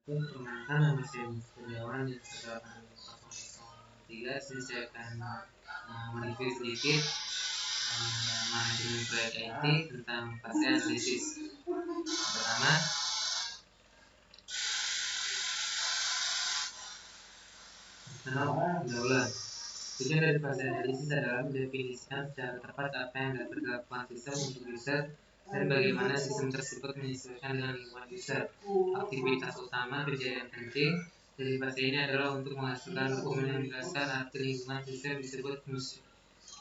Untuk perkenalkan, nama saya Setiawan yang terdapat 003. Saya akan mereview sedikit manajemen proyek IT tentang fase analisis. Pertama, pendahuluan. Tujuan dari fase analisis adalah mendefinisikan secara tepat apa yang dapat dilakukan sistem untuk user dan bagaimana sistem tersebut menyesuaikan dengan lingkungan user. Aktivitas utama kejadian penting dari fase ini adalah untuk menghasilkan dokumen yang menjelaskan arti lingkungan sistem disebut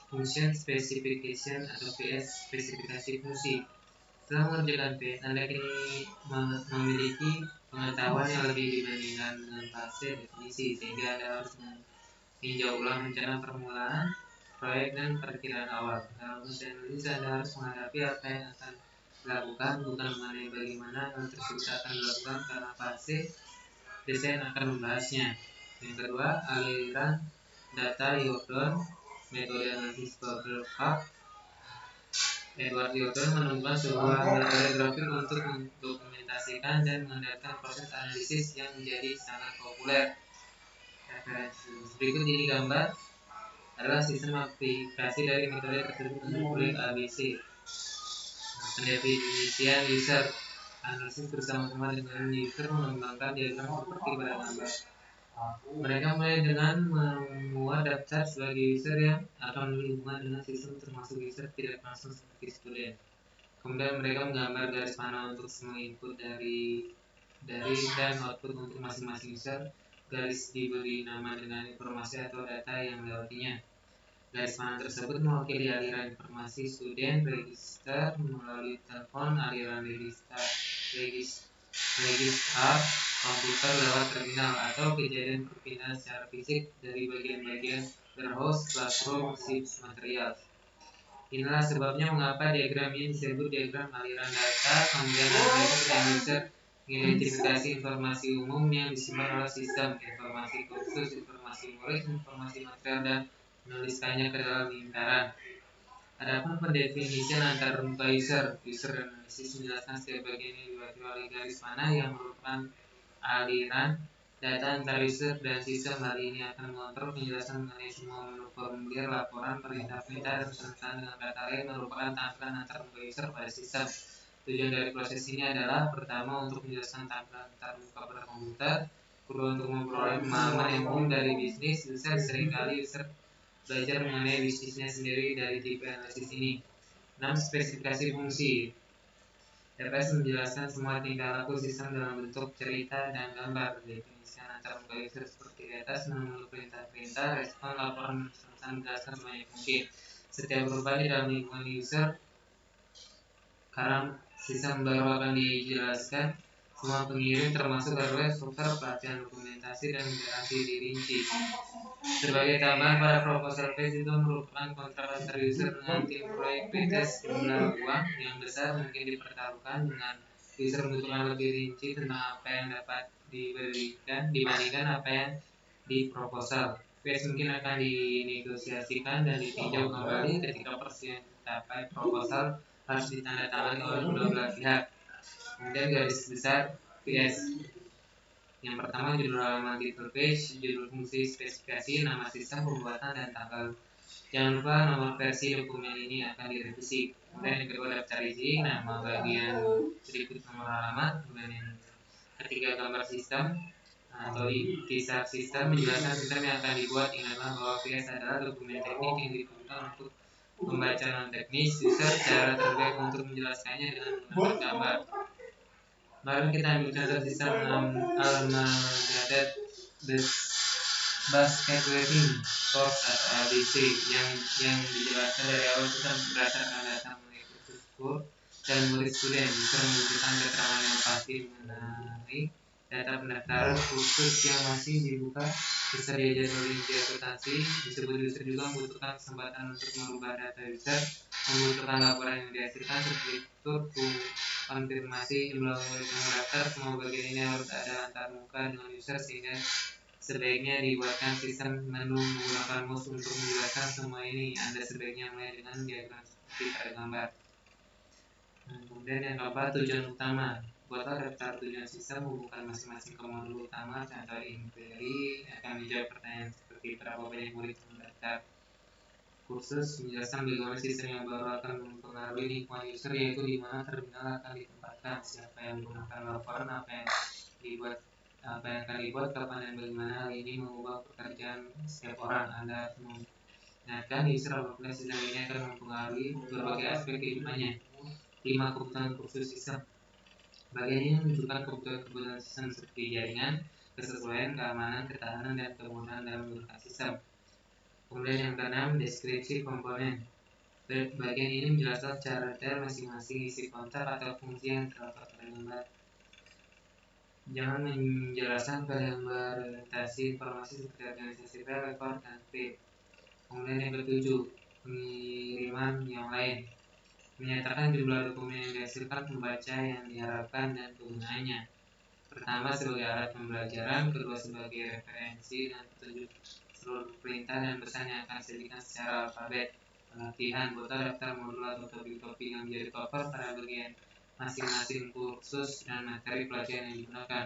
function specification atau PS, spesifikasi fungsi. Setelah mengerjakan PS, Anda kini memiliki pengetahuan yang lebih dibandingkan dengan fase definisi, sehingga Anda harus meninjau ulang rencana permulaan proyek dan perkiraan awal. Dalam fase analisis, Anda harus menghadapi apa yang akan dilakukan, bukan mengenai bagaimana hal tersebut akan dilakukan, karena fase desain akan membahasnya. Yang kedua, aliran data Jordan, metode analisis bubble cup. Edward Jordan menemukan sebuah metode grafik untuk mendokumentasikan dan mengandalkan proses analisis yang menjadi sangat populer. Referensi berikut ini gambar adalah sistem aplikasi dari metode tersebut untuk proyek ABC. Pendefinisian user analisis bersama-sama dengan user mengembangkan diagram seperti pada gambar. Mereka mulai dengan membuat daftar sebagai user yang akan berhubungan dengan sistem, termasuk user tidak langsung seperti student. Kemudian mereka menggambar garis panah untuk semua input dari dan output untuk masing-masing user. Garis diberi nama dengan informasi atau data yang melewatinya. Garis panah tersebut mewakili aliran informasi student register melalui telepon, aliran registrar komputer lewat terminal, atau kejadian perpindahan secara fisik dari bagian-bagian warehouse, classroom, shift material. Inilah sebabnya mengapa diagram ini disebut diagram aliran data. Kemudian analysis dan user mengidentifikasi informasi umum yang disimpan oleh sistem, informasi khusus, informasi murid, informasi material, dan menuliskannya ke dalam lingkaran. Adapun pendefinisian antar muka user analisis menjelaskan setiap bagian yang diwakili oleh garis panah yang merupakan aliran data antar user dan sistem. Hal ini akan mengontrol penjelasan mengenai semua menu formulir, laporan, perintah-perintah, dan pesan dengan kata lain merupakan tampilan antar muka user pada sistem. Tujuan dari proses ini adalah pertama untuk menjelaskan tampilan antar muka pada komputer, kedua untuk memperoleh pemahaman yang umum dari bisnis user. Seringkali user belajar mengenai bisnisnya sendiri dari tipe analisis ini. 6. Spesifikasi fungsi. TPS menjelaskan semua tingkah laku sistem dalam bentuk cerita dan gambar. Definisikan antar muka user seperti di atas, menu perintah-perintah, respon, laporan, pesan menjelaskan sebanyak mungkin setiap perubahan di dalam lingkungan user. Karena sistem baru akan dijelaskan semua pengirim, termasuk hardware, software, pelatihan dokumentasi, dan interaksi dirinci. Sebagai tambahan, pada proposal phase itu merupakan kontrak antar user dengan tim proyek PTS. Jumlah uang yang besar mungkin dipertaruhkan dengan user membutuhkan lebih rinci tentang apa yang dapat diberikan dibandingkan apa yang di proposal. Phase mungkin akan dinegosiasikan dan ditinjau kembali ketika persetujuan mencapai. Proposal harus ditandatangani oleh kedua belah pihak. Kemudian garis besar PS. Yang pertama, judul halaman title page, judul fungsi, spesifikasi, nama sistem, pembuatan, dan tanggal. Jangan lupa nomor versi dokumen ini akan direvisi. Kemudian yang kedua, daftar isi, nama bagian berikut nomor halaman. Kemudian yang ketiga, gambar sistem atau teaser sistem menjelaskan sistem yang akan dibuat. Ingatlah bahwa PS adalah dokumen teknik yang dibutuhkan untuk membaca non teknis. User cara terbaik untuk menjelaskannya dengan menggunakan gambar. Mari kita ambil contoh sistem Almagadet basket weaving course atau ABC yang dijelaskan dari awal kita berdasarkan data mengenai kursus kur dan murid student. Bisa menunjukkan keterangan yang pasti mengenai data pendaftaran kursus yang masih dibuka, tersedia jadwal rinci akuntansi. Disebut user juga membutuhkan kesempatan untuk mengubah data user, membutuhkan laporan yang dihasilkan seperti tur konfirmasi jumlah murid yang mendaftar. Semua bagian ini harus ada antar muka dengan user, sehingga sebaiknya dibuatkan sistem menu menggunakan mouse untuk menjelaskan semua ini. Anda sebaiknya mulai dengan diagram seperti pada gambar. Kemudian yang keempat, tujuan utama. Buatlah daftar tujuan sistem, hubungkan masing-masing ke modul utama. Contoh inquiry akan menjawab pertanyaan seperti berapa banyak murid yang mendaftar kursus, menjelaskan bagaimana sistem yang baru akan mempengaruhi lingkungan user, yaitu di mana terminal akan ditempatkan, siapa yang menggunakan laporan, apa yang akan dibuat, kapan dan bagaimana. Hal ini mengubah pekerjaan setiap orang. Anda harus mengingatkan user apabila sistem ini akan mempengaruhi berbagai aspek kehidupannya. 5 kebutuhan kursus sistem. Bagian ini menunjukkan kebutuhan sistem seperti jaringan, kesesuaian, keamanan, ketahanan, dan kemudahan dalam menggunakan sistem. Kemudian yang keenam, deskripsi komponen. Bagian ini menjelaskan secara detail masing-masing isi kontak atau fungsi yang terdapat pada gambar. Jangan menjelaskan pada gambar orientasi informasi seperti organisasi file, record, dan script. Kemudian yang ketujuh, pengiriman yang lain. Menyatakan jumlah dokumen yang dihasilkan pembaca yang diharapkan dan kegunaannya. Pertama sebagai alat pembelajaran, kedua sebagai referensi dan petunjuk seluruh perintah dan pesan yang akan disajikan secara alfabet. Pelatihan, buatlah daftar modul atau topik-topik yang menjadi cover pada bagian masing-masing kursus dan materi pelajaran yang digunakan.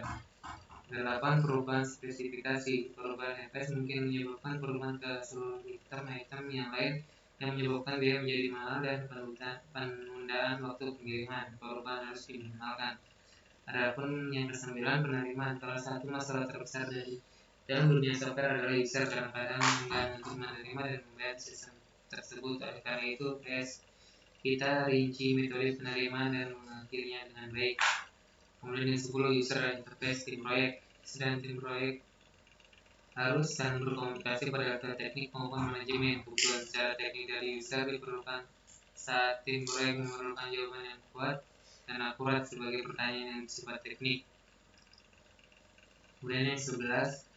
8. Perubahan spesifikasi. Perubahan FS mungkin menyebabkan perubahan ke seluruh item yang lain yang menyebabkan biaya menjadi mahal dan penundaan waktu pengiriman. Perubahan harus diminimalkan. Adapun yang ke-9, penerimaan. Salah satu masalah terbesar dalam dunia software adalah user kadang-kadang enggan untuk menerima dan membayar sistem tersebut. Oleh karena itu, kita rinci metode penerimaan dan mengakhirinya dengan baik. Kemudian yang 10, user interface tim proyek. Sedang tim proyek harus saling berkomunikasi pada level teknik maupun manajemen. Kebutuhan secara teknik dari user diperlukan saat tim proyek memerlukan jawaban yang kuat dan akurat sebagai pertanyaan yang bersifat teknik. Kemudian yang 11,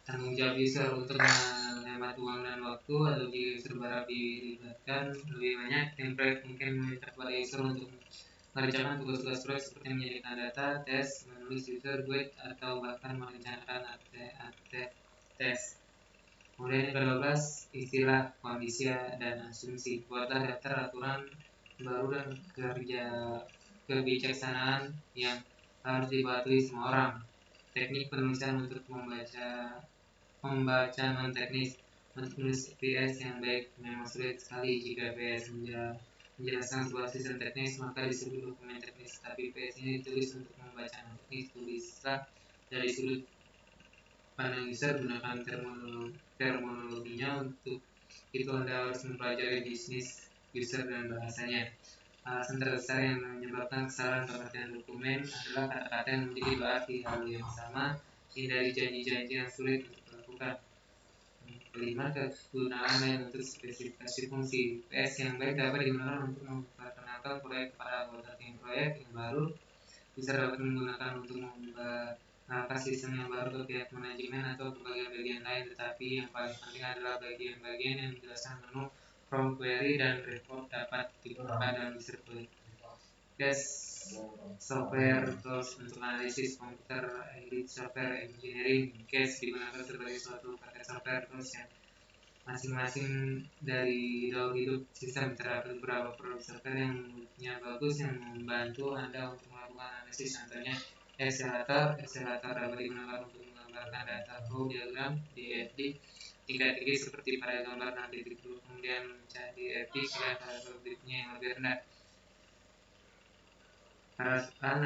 tanggung jawab user untuk menghemat uang dan waktu, atau jika user berharap dilibatkan lebih banyak, tim proyek mungkin meminta kepada user untuk mengerjakan tugas-tugas proyek seperti menyediakan data, tes, menulis user guide, atau bahkan merencanakan tes. Kemudian yang ke-12, istilah, kondisi, dan asumsi. Buatlah daftar aturan baru dan kebijaksanaan yang harus dipatuhi semua orang. Teknik penulisan untuk membaca non-teknis. Untuk menulis PS yang baik memang sulit sekali. Jika PS menjelaskan sebuah sistem teknis, maka disebut dokumen teknis. Tapi PS ini ditulis untuk membaca non-teknis. Tulislah dari sudut pandang user, gunakan terminologinya. Untuk itu Anda harus mempelajari bisnis user dan bahasanya. Alasan terbesar yang menyebabkan kesalahan pengertian dokumen adalah kata-kata yang memiliki dua arti hal yang sama, hindari janji-janji yang sulit untuk dilakukan. Kelima, kegunaan lain untuk spesifikasi fungsi. PS yang baik dapat digunakan untuk memperkenalkan proyek kepada anggota tim proyek yang baru. Bisa dapat menggunakan untuk memperkenalkan sistem yang baru ke pihak manajemen atau ke bagian-bagian lain. Tetapi yang paling penting adalah bagian-bagian yang menjelaskan menu, from, query, dan report dapat digunakan dalam user proyek. Software tools untuk analisis komputer, edit software engineering. Case digunakan sebagai suatu paket software tools yang masing-masing dari daur hidup sistem. Terdapat beberapa produk software yang mulutnya bagus yang membantu Anda untuk melakukan analisis. Contohnya Accelerator dapat digunakan untuk menggambarkan data flow diagram di FD tingkat tinggi seperti pada gambar 6.0, kemudian di FD tingkat algoritmnya yang lebih rendah. Peralatan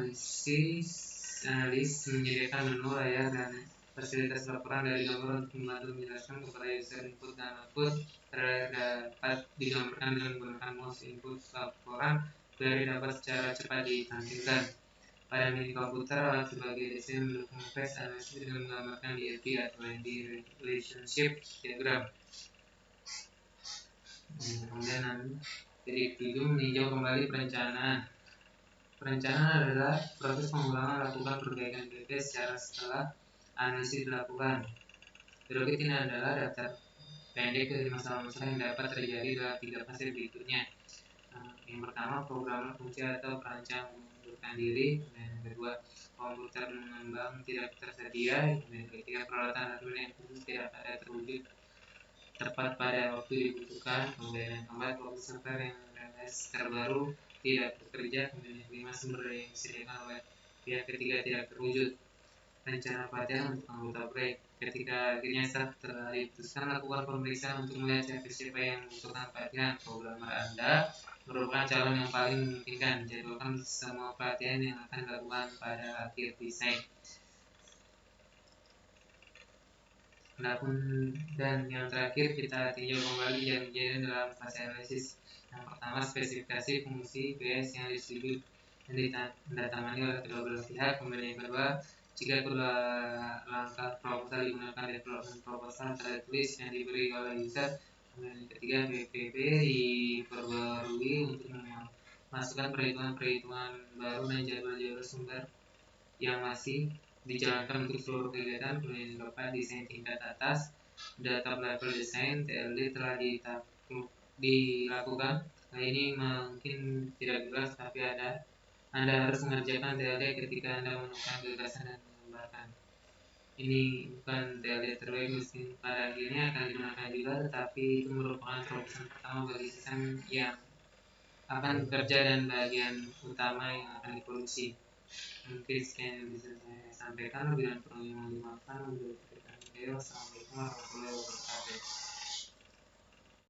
analis menyediakan menu, layar, dan fasilitas laporan dari gambar untuk membantu menjelaskan kepada user. Input dan output dapat digambarkan dengan menggunakan mouse. Input laporan query dapat secara cepat ditampilkan pada mini komputer. Alat sebagai desain mendukung face analysis dengan menggambarkan DLP atau relationship diagram. Kemudian titik 7, meninjau kembali perencanaan. Perencanaan adalah proses pengulangan lakukan perbaikan PP setelah analisis dilakukan. Berikut ini adalah daftar pendek dari masalah-masalah yang dapat terjadi dalam 3 fase berikutnya. Yang pertama, programmer fungsi atau perancang mengundurkan diri. Yang kedua, komputer mengembang tidak tersedia. Yang ketiga, peralatan hardware yang khusus tidak ada terwujud tepat pada waktu dibutuhkan. Kemudian yang keempat, software yang terbaru tidak bekerja, kemudian yang kelima sumber daya yang disediakan oleh pihak ketiga tidak terwujud. Rencana pelatihan untuk anggota proyek. Ketika akhirnya staff diputuskan lakukan pemeriksaan untuk melihat siapa yang membutuhkan pelatihan, programmer Anda merupakan calon yang paling memungkinkan. Jadwalkan semua pelatihan yang akan dilakukan pada akhir desain. Dan yang terakhir kita tinjau kembali kejadian dalam fase analisis. Yang pertama, spesifikasi fungsi PS yang disetujui dan ditandatangani oleh kedua belah pihak. Kemudian yang kedua, jika kedua langkah proposal digunakan development proposal tertulis yang diberi oleh user. Kemudian yang ketiga, BPP diperbarui untuk memasukkan perhitungan-perhitungan baru dan jadwal-jadwal sumber yang masih dijalankan untuk seluruh kegiatan. Kemudian yang keempat, desain tingkat atas, data level design TLD telah dilakukan. Nah, ini mungkin tidak jelas, tapi Anda harus mengerjakan TLD ketika Anda menemukan gagasan dan mengembangkan. Ini bukan TLD terbaik, mungkin pada akhirnya akan digunakan juga, tetapi itu merupakan terobosan pertama bagi sistem yang akan bekerja dan bagian utama yang akan diproduksi. Mungkin sekian yang bisa saya sampaikan. Lebih dan kurangnya mohon dimaafkan. Assalamualaikum warahmatullahi wabarakatuh.